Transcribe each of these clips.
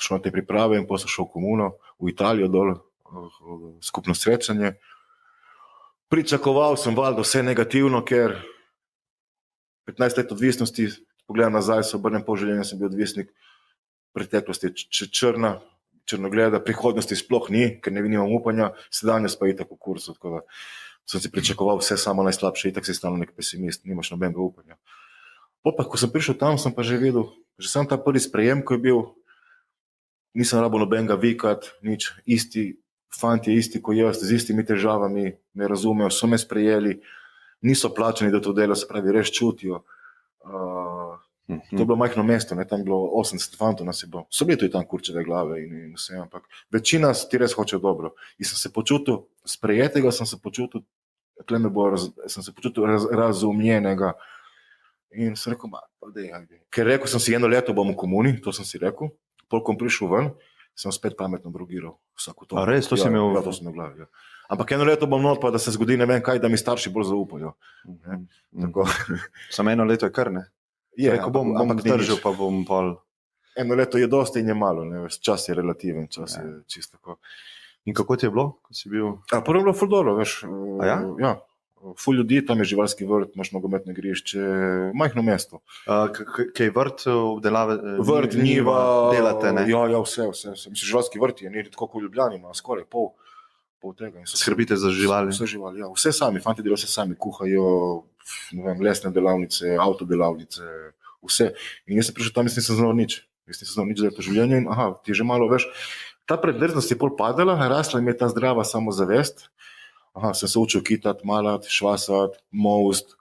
sem šel na te priprave in potem sem šel v komuno, v Italijo dol, skupno srečanje. Pričakoval sem valjda vse negativno, ker 15 let odvisnosti, pogledam nazaj, se obrnem pol življenja, sem bil odvisnik, preteklosti je črnogleda, prihodnosti sploh ni, ker ne nimam upanja, sedanjost pa je itak v kursu, tako da sem si pričakoval vse samo najslabše, itak si stalno nek pesimist, nimaš nobenega upanja. Pa, ko sem prišel tam, sem pa že videl, že sam ta prvi sprejem, ko je bil, nisem rabo nobenega vikati, nič, isti fantje, isti ko jaz, z istimi težavami, me razumejo, so me sprejeli, niso plačani, da to delo, se pravi, res čutijo. To je bilo majhno mesto, ne? Tam je bilo 80 fantov nas je bilo. So bili tudi tam kurčeve glave in vse, ampak večina ti res hoče dobro. In sem se počutil sprejetega, sem se počutil razumljenega. In sem rekel, ker rekel sem si 1 leto bom v komuni, to sem si rekel, polkom prišel ven, sem spet pametno drogiral. A res, to si imel? Ja, to sem imel v glavi, ja. Ampak 1 leto bom not, pa da se zgodi ne vem kaj, da mi starši bolj zaupajo. Samo 1 leto je kar, ne? Je, rekel, bom držal, pa bom pol. 1 leto je dosti in je malo, ne? Čas je relativen, čas je čisto tako. In kako ti je bilo, ko si bil? Prvo je bilo ful dobro, veš. Ja? Ja. Ful ljudi, tam je živalski vrt, imaš nogometno igrišče, majhno mesto. Kaj vrt obdelave? Vrt, njiva, delate, ne? Ja, vse. Mislim, živalski vrt je, ni tako kot v Ljubljani, ima skoraj pol tega. Skrbite za živali? Vse živali, ja. Vse sami, fanti delajo vse sami, kuhajo, ne vem, lesne delavnice, avtodelavnice, vse. In jaz sem prišel tam, jaz nisem znal nič za to življenje in ti je že malo, veš, ta predrznost je pol padala, rasla mi je ta zdrava samozavest. Sem se učil kitati, malati, švasati, most,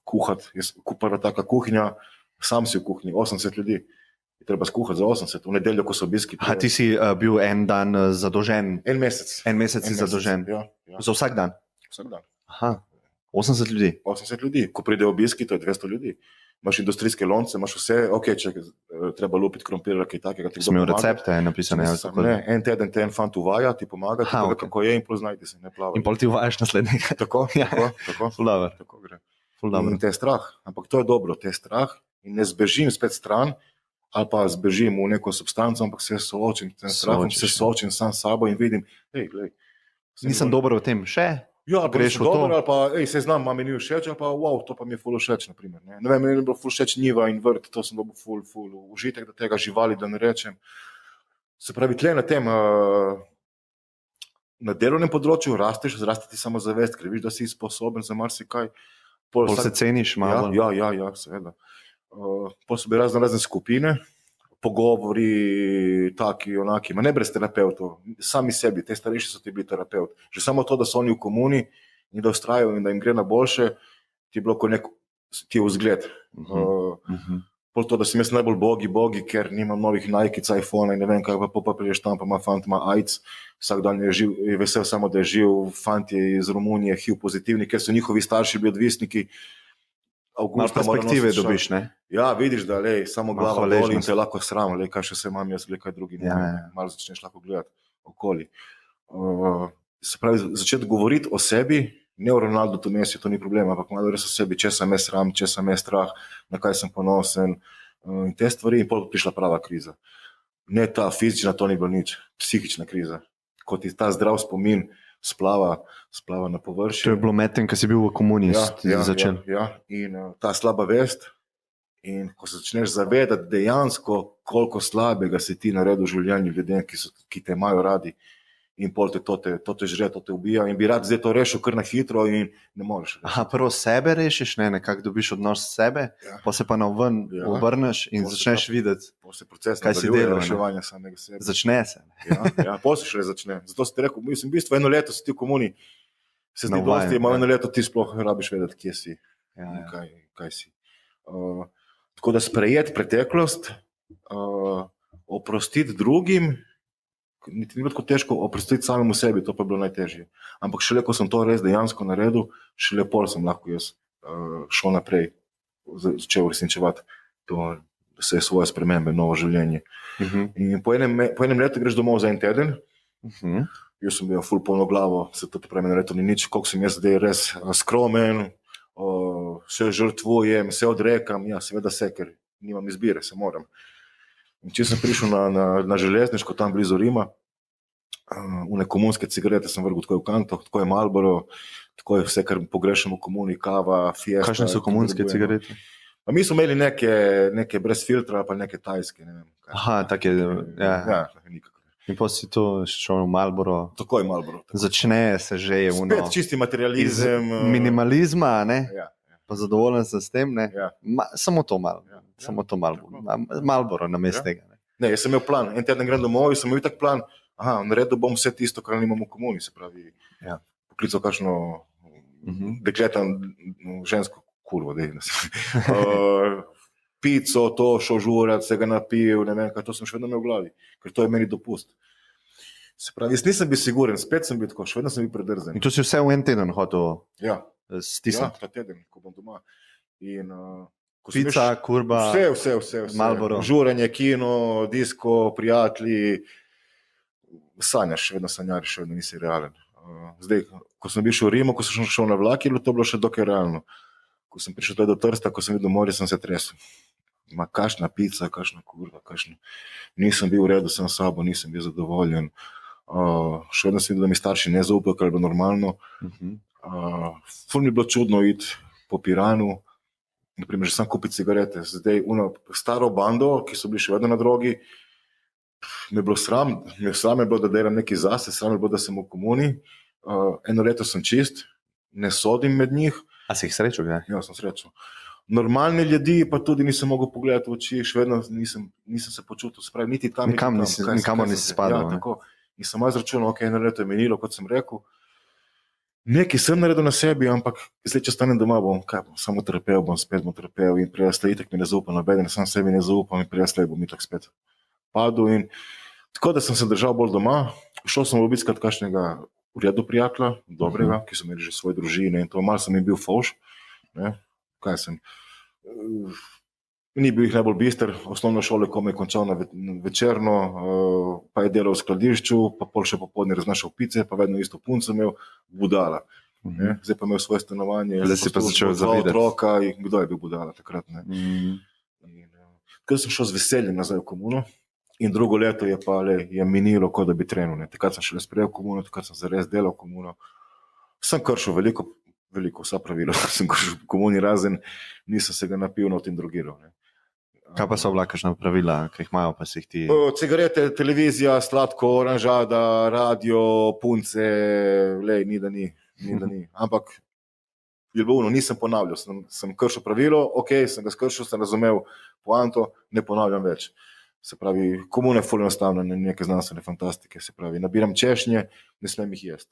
kuhati. Prva taka kuhinja, sam si v kuhinji, 80 ljudi. Je treba skuhati za 80, v nedeljo, ko so obiski. Ti si bil en dan zadolžen? En mesec. En mesec si zadolžen? Ja. Za vsak dan? Vsak dan. 80 ljudi? 80 ljudi. Ko pride obiski, to je 200 ljudi. Imaš industrijske lonce, imaš vse, če treba lupiti krompir, kaj takega. Si imel recepte napisane? Ne, en teden te en fant uvaja, ti pomaga, kako je in poznajte se, ne plava. In pol ti uvajaš naslednjega? Tako. Tako gre. In te je strah, ampak to je dobro, te je strah in ne zbežim spet stran ali pa zbežim v neko substanco, ampak se soočim s tem strahom, se soočim sam s sabo in vidim, nisem dober v tem še? Ja, greš v to, ali pa se znam, mami ni všeč, ali pa to pa mi je ful všeč, naprimer. Ne vem, meni je bilo ful všeč njiva in vrt, to sem dobil ful užitek do tega živali, da ne rečem. Se pravi, tle na tem, na delovnem področju rasteš, zrasti ti samozavest, ker vidiš, da si sposoben za marsikaj. Pol se ceniš malo? Ja, seveda. Pol so bile razne skupine, pogovori, taki, onaki, ne brez terapeutov, sami sebi, te starejši so ti bili terapeut. Že samo to, da so oni v komuni in da ustrajajo in da jim gre na boljše, ti je bilo kot ti je vzgled. Pol to, da sem jaz najbolj bogi, ker nimam novih Nike, iPhone in ne vem kaj, pa priješ tam, pa ima fant, ima AIDS, vsak dan je vesel samo, da je živ, fant je iz Romunije, HIV pozitivni, ker so njihovi starši bili odvisniki. Malo perspektive dobiš, ne? Ja, vidiš, da samo glava boli in te lahko sram, kaj še vse imam jaz, kaj drugi ne. Malo začneš lahko gledati okoli. Se pravi, začeti govoriti o sebi, ne o Ronaldu to mesi, to ni problem, ampak malo res o sebi, če sem me sram, če sem me strah, na kaj sem ponosen in te stvari in potem prišla prava kriza. Ne ta fizična, to ni bilo nič, psihična kriza. Kot je ta zdrav spomin splava na površje. To je bilo medtem, ko si bil v komuni, začel. Ja, in ta slaba vest in ko se začneš zavedati dejansko, koliko slabega si ti naredil v življenju ljudem, ki te imajo radi in pol to te žre, to te ubija in bi rad zdaj to rešil kar na hitro in ne moreš. Prvo sebe rešiš, nekako dobiš odnos sebe, pa se pa navven obrneš in začneš videti, kaj si delal. Reševanje samega sebe. Začne se. Ja, pol se šele začne. Zato si ti rekel, mislim, v bistvu 1 leto si ti v komuni, se zdi dosti, ima 1 leto ti sploh rabiš vedeti, kje si in kaj si. Tako da sprejeti preteklost, oprostiti drugim, niti ni bilo tako težko oprostiti samemu sebi, to pa je bilo najtežje. Ampak šele, ko sem to res dejansko naredil, šele pol sem lahko jaz šel naprej, začel uresničevati vse svoje spremembe, novo življenje. In po enem letu greš domov za 1 teden, jaz sem bil ful polno glavo, se to pravi, na leto ni nič, koliko sem jaz zdaj res skromen, se žrtvujem, se odrekam, ja, seveda se, ker nimam izbire, se moram. Če sem prišel na železniško, tam blizu Rima, une komunske cigarete sem vrgel tako v kanto, tako je Marlboro, tako je vse, kar pogrešamo v komuni, kava, fiesta. Kakšne so komunske cigarete? A mi smo imeli neke brez filtra, pa neke tajske. Ne vem, Aha, take, ja. Nikakve. In pa si to šel v Marlboro. Tako je Marlboro. Začne se že Spet čisti materializem. Minimalizma, ne? Ja. Pa zadovoljen sem s tem, ne? Ja. Samo to malo. Ja. Samo to malo. Marlboro namesto tega. Ne, jaz sem imel plan. En teden grem domov in sem imel tak plan, naredil bom vse tisto, kar nimamo v komuni, se pravi, poklical kakšno dekleta, žensko kurvo, pico, to, šel žurat, se ga napil, ne vem, kaj, to sem še vedno imel v glavi, ker to je meni dopust. Se pravi, jaz nisem bil siguren, spet sem bil tako, še vedno sem bil predrzen. In to si vse v en teden hotel Ja, stisniti? ta teden, ko bom doma. In, pica, kurba, vse. Marlboro. Žurenje, kino, disko, prijatelji, sanjaš, še vedno sanjariš, še vedno nisi realen. Zdaj, ko sem bil še v Rimu, ko sem šel na vlak, to bilo še dokaj realno. Ko sem prišel do Trsta, ko sem videl morje, sem se tresel. Ma kakšna pica, kakšna kurva, nisem bil v redu sam s sabo, nisem bil zadovoljen. Še vedno sem videl, da mi starši ne zaupajo, kar je bilo normalno. Ful mi je bilo čudno iti po Piranu, naprimer, že sam kupiti cigarete. Zdaj, staro bando, ki so bili še vedno na drogi, me je bilo sram, da delam nekaj zase, sram je bilo, da sem v komuni. Eno leto sem čist, ne sodim med njih. A si jih srečal, kaj? Ja, sem srečal. Normalne ljudi pa tudi nisem mogel pogledati v oči, še vedno nisem se počutil, spravi, niti tam. Nikamor nisi spadal. Ja, tako. In sem malo izračunal, eno leto je minilo, kot sem rekel. Nekaj sem naredil na sebi, ampak zdaj, če stanem doma, bom samo trpel, spet bom trpel in prijatelj itak mi ne zaupam, nobeden, sam sebi ne zaupam in prijatelj bom itak spet padel. In tako da sem se držal bolj doma, šel sem obiskat kakšnega v redu prijatelja, dobrega, ki so imeli že svoje družine in to, malo sem jim bil fovš, ne, kaj sem, ni bil jih najbolj bister, osnovno šole komaj končal na večerno, pa je delal v skladišču, pa pol še popodne raznašal pice, pa vedno isto punco imel, budala. Ne, zdaj pa imel svoje stanovanje, zdaj si pa začel zavedati. Otroka, in kdo je bil budala takrat, ne. Takrat sem šel z veseljem nazaj v komuno. In drugo leto je pa je minilo, kot da bi trenil. Takrat sem šele sprejel komuno, takrat sem zares delal komuno. Sem kršil veliko, vsa pravila, sem kršil v komuni, razen nisem se ga napil, not in drugiral. Kaj pa so bila kakšna pravila, ki jih imajo, pa si jih ti? Cigarete, televizija, sladko, oranžada, radio, punce, ni da ni. Ampak nisem ponavljal, sem kršil pravilo, sem ga skršil, sem razumel poanto, ne ponavljam več. Se pravi, komuna je ful enostavna, neke znanstvene fantastike, se pravi, nabiram češnje, ne smem jih jesti.